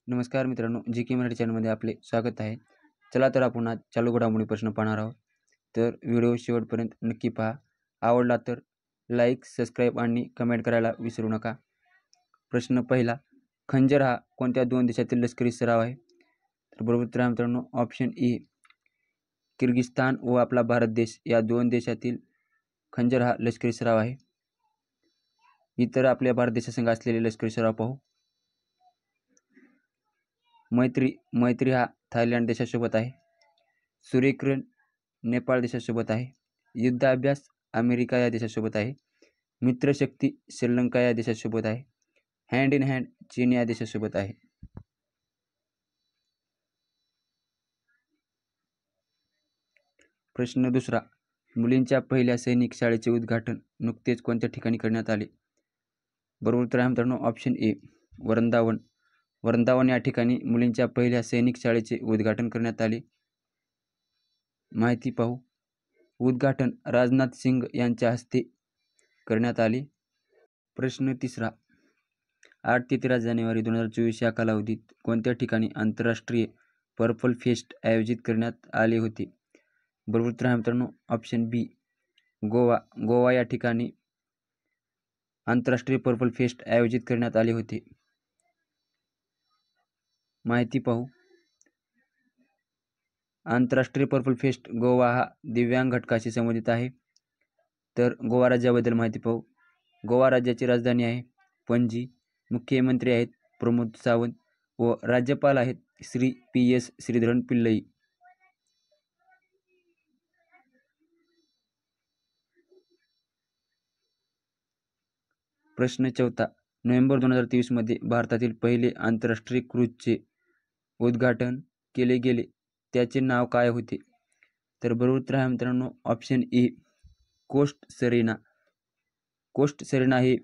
नमस्कार मित्रांनो, जी के मराठी चॅनलमध्ये आपले स्वागत आहे. चला तर आपण आज चालू घडामोडी प्रश्न पाहणार आहोत. तर व्हिडिओ शेवटपर्यंत नक्की पहा. आवडला तर लाईक, सबस्क्राईब आणि कमेंट करायला विसरू नका. प्रश्न पहिला, खंजर हा कोणत्या दोन देशातील लष्करी सराव आहे? तर बरोबर उत्तर आहे मित्रांनो ऑप्शन ए, किर्गिस्तान व आपला भारत देश या दोन देशातील खंजर हा लष्करी सराव आहे. इतर आपल्या भारत देशासंग असलेले लष्करी सराव पाहू. मैत्री हा थायलंड देशासोबत आहे. सूर्यकिरण नेपाळ देशासोबत आहे. युद्धाभ्यास अमेरिका या देशासोबत आहे. मित्रशक्ती श्रीलंका या देशासोबत आहे. हँड इन हँड चीन या देशासोबत आहे. प्रश्न दुसरा, मुलींच्या पहिल्या सैनिक शाळेचे उद्घाटन नुकतेच कोणत्या ठिकाणी करण्यात आले? बरोबर उत्तर आहे मित्रांनो ऑप्शन ए, वृंदावन. वृंदावन या ठिकाणी मुलींच्या पहिल्या सैनिक शाळेचे उद्घाटन करण्यात आले. माहिती पाहू. उद्घाटन राजनाथ सिंग यांच्या हस्ते करण्यात आले. प्रश्न तिसरा, 8 ते 13 जानेवारी 2024 या कालावधीत कोणत्या ठिकाणी आंतरराष्ट्रीय पर्पल फेस्ट आयोजित करण्यात आले होते? बरोबर उत्तर आहे मित्रांनो ऑप्शन बी, गोवा. गोवा या ठिकाणी आंतरराष्ट्रीय पर्पल फेस्ट आयोजित करण्यात आले होते. माहिती पाहू. आंतरराष्ट्रीय पर्पल फेस्ट गोवा हा दिव्यांग घटकाशी संबंधित आहे. तर गोवा राज्याबद्दल माहिती पाहू. गोवा राज्याची राजधानी आहे पणजी. मुख्यमंत्री आहेत प्रमोद सावंत व राज्यपाल आहेत श्री PS श्रीधरन पिल्लई. प्रश्न चौथा, नोव्हेंबर 2023 मध्ये भारतातील पहिले आंतरराष्ट्रीय क्रूजचे उद्घाटन केले गेले त्याचे नाव काय होते? तर बरोबर उत्तर आहे मित्रांनो ऑप्शन ए, कोस्ट सरेना. कोस्ट सरेना हे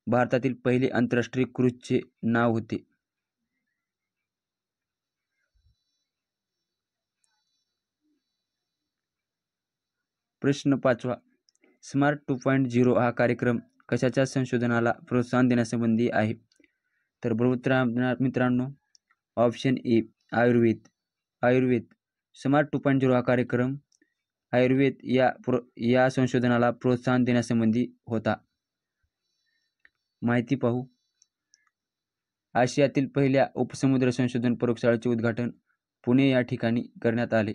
भारतातील पहिले आंतरराष्ट्रीय क्रूजचे नाव होते. प्रश्न पाचवा, स्मार्ट 2.0 हा कार्यक्रम कशाच्या संशोधनाला प्रोत्साहन देण्यासंबंधी आहे? तर बरोबर उत्तर आहे मित्रांनो ऑप्शन ए, आयुर्वेद. स्मार्ट 2.0 हा कार्यक्रम आयुर्वेद या संशोधनाला प्रोत्साहन देण्यासंबंधी होता. माहिती पाहू. आशियातील पहिल्या उपसमुद्र संशोधन प्रयोगशाळेचे उद्घाटन पुणे या ठिकाणी करण्यात आले.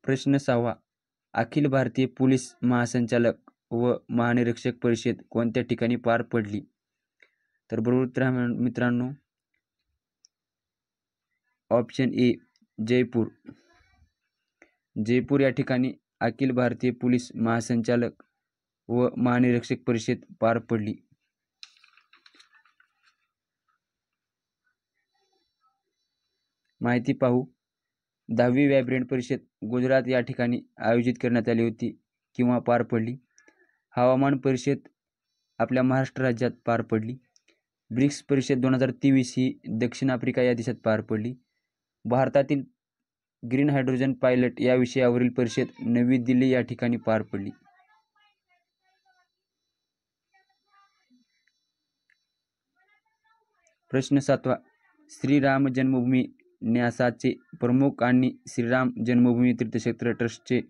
प्रश्न सहावा, अखिल भारतीय पोलीस महासंचालक व महानिरीक्षक परिषद कोणत्या ठिकाणी पार पडली? तर बरोबर उत्तर आहे मित्रांनो ऑप्शन ए, जयपूर. जयपूर या ठिकाणी अखिल भारतीय पोलीस महासंचालक व महानिरीक्षक परिषद पार पडली. माहिती पाहू. 10वी व्हायब्रंट परिषद गुजरात या ठिकाणी आयोजित करण्यात आली होती किंवा पार पडली. हवामान परिषद आपल्या महाराष्ट्र राज्यात पार पडली. ब्रिक्स परिषद 2023 ही दक्षिण आफ्रिका या देशात पार पडली. भारतातील ग्रीन हायड्रोजन पायलट या विषयावरील परिषद नवी दिल्ली या ठिकाणी पार पडली. प्रश्न सातवा, श्रीराम जन्मभूमी न्यासाचे प्रमुख आणि श्रीराम जन्मभूमी तीर्थक्षेत्र ट्रस्टचे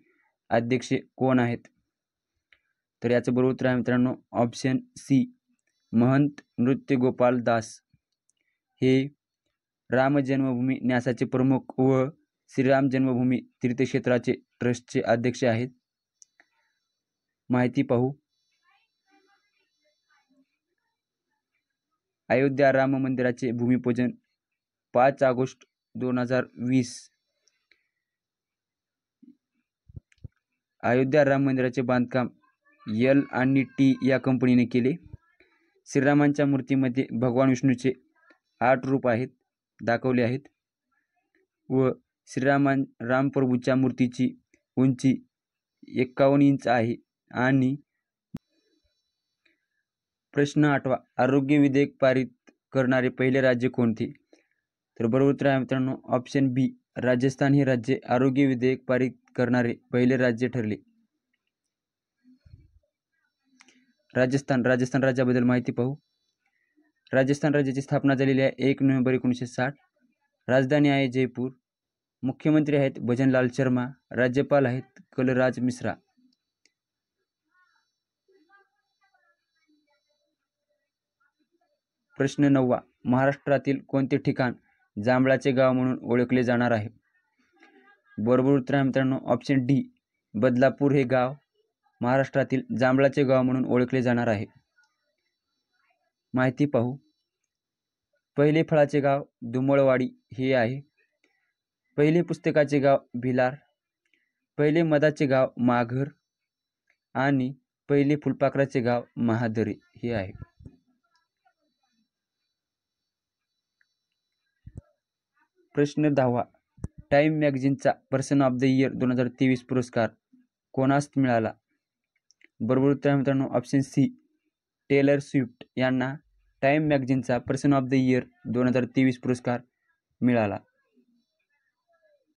अध्यक्ष कोण आहेत? तर याचं बरोबर उत्तर आहे मित्रांनो ऑप्शन सी, महंत नृत्यगोपाल दास हे राम जन्मभूमी न्यासाचे प्रमुख व श्रीराम जन्मभूमी तीर्थक्षेत्राचे ट्रस्टचे अध्यक्ष आहेत. माहिती पाहू. अयोध्या राम मंदिराचे भूमिपूजन 5 ऑगस्ट 2020. अयोध्या राम मंदिराचे बांधकाम L&T या कंपनीने केले. श्रीरामांच्या मूर्तीमध्ये भगवान विष्णूचे 8 रूप दाखवले आहेत व रामप्रभूच्या मूर्तीची उंची 51 इंच आहे. आणि प्रश्न आठवा, आरोग्य विधेयक पारित करणारे पहिले राज्य कोणते? तर बरोबर उत्तर आहे मित्रांनो ऑप्शन बी, राजस्थान हे राज्य आरोग्य विधेयक पारित करणारे पहिले राज्य ठरले. राजस्थान राज्याबद्दल माहिती पाहू. राजस्थान राज्याची स्थापना झालेली आहे 1 नोव्हेंबर 1960. राजधानी आहे जयपूर. मुख्यमंत्री आहेत भजनलाल शर्मा. राज्यपाल आहेत कलराज मिश्रा. प्रश्न 9. महाराष्ट्रातील कोणते ठिकाण जांभळाचे गाव म्हणून ओळखले जाणार आहे? बरोबर उत्तर आहे मित्रांनो ऑप्शन डी, बदलापूर हे गाव महाराष्ट्रातील जांभळाचे गाव म्हणून ओळखले जाणार आहे. माहिती पाहू. पहिले फळाचे गाव दुमळवाडी हे आहे. पहिले पुस्तकाचे गाव भिलार. पहिले मधाचे गाव माघर आणि पहिले फुलपाखराचे गाव महादरी हे आहे. प्रश्न 10. टाइम मॅगझिनचा पर्सन ऑफ द इयर 2023 पुरस्कार कोणास मिळाला? बरोबर उत्तर आहे मित्रांनो ऑप्शन सी, टेलर स्विफ्ट यांना टाइम मॅगझिनचा पर्सन ऑफ द इयर 2023 पुरस्कार मिळाला.